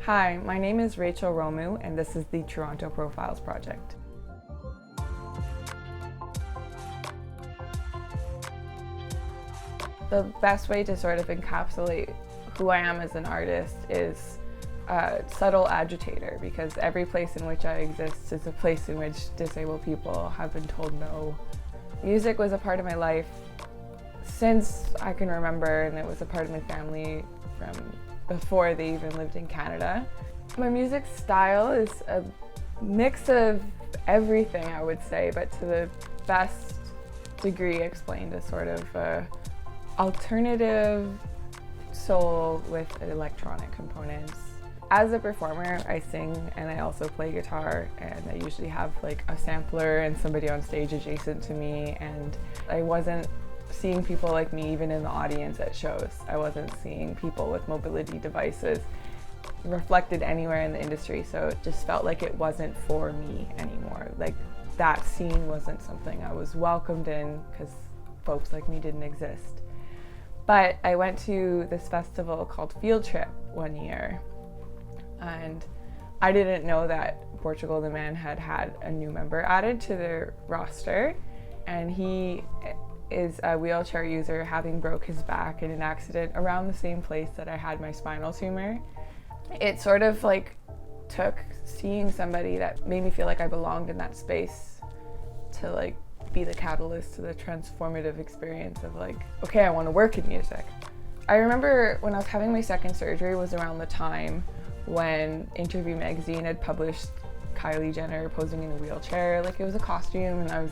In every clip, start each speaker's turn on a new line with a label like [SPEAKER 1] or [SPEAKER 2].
[SPEAKER 1] Hi, my name is Rachel Romu, and this is the Toronto Profiles Project. The best way to sort of encapsulate who I am as an artist is a subtle agitator, because every place in which I exist is a place in which disabled people have been told no. Music was a part of my life since I can remember, and it was a part of my family from before they even lived in Canada. My music style is a mix of everything, I would say, but to the best degree explained as sort of alternative soul with electronic components. As a performer, I sing and I also play guitar, and I usually have like a sampler and somebody on stage adjacent to me, and I wasn't seeing people like me even in the audience at shows. I wasn't seeing people with mobility devices reflected anywhere in the industry, so it just felt like it wasn't for me anymore. Like that scene wasn't something I was welcomed in because folks like me didn't exist. But I went to this festival called Field Trip one year, and I didn't know that Portugal the Man had had a new member added to their roster, and he is a wheelchair user, having broke his back in an accident around the same place that I had my spinal tumor. It sort of like took seeing somebody that made me feel like I belonged in that space to like be the catalyst to the transformative experience of like, okay, I want to work in music. I remember when I was having my second surgery was around the time when Interview magazine had published Kylie Jenner posing in a wheelchair. Like it was a costume, and I was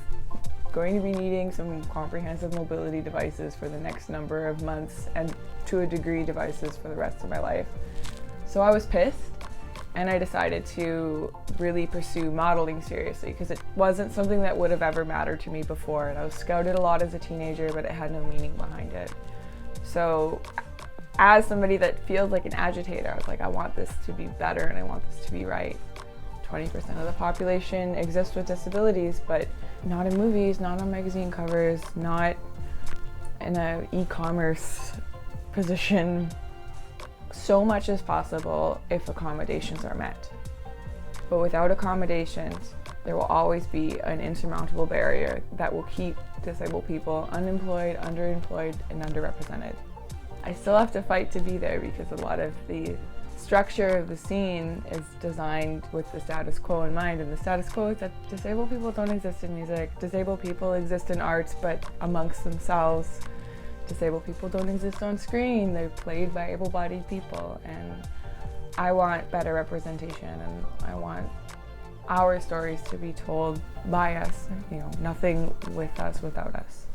[SPEAKER 1] going to be needing some comprehensive mobility devices for the next number of months, and to a degree devices for the rest of my life. So I was pissed, and I decided to really pursue modeling seriously, because it wasn't something that would have ever mattered to me before, and I was scouted a lot as a teenager, but it had no meaning behind it. So as somebody that feels like an agitator, I was like, I want this to be better and I want this to be right. 20% of the population exists with disabilities, but not in movies, not on magazine covers, not in an e-commerce position. So much is possible if accommodations are met. But without accommodations, there will always be an insurmountable barrier that will keep disabled people unemployed, underemployed, and underrepresented. I still have to fight to be there, because a lot of the structure of the scene is designed with the status quo in mind, and the status quo is that disabled people don't exist in music. Disabled people exist in arts, but amongst themselves. Disabled people don't exist on screen. They're played by able-bodied people, and I want better representation, and I want our stories to be told by us, nothing with us without us.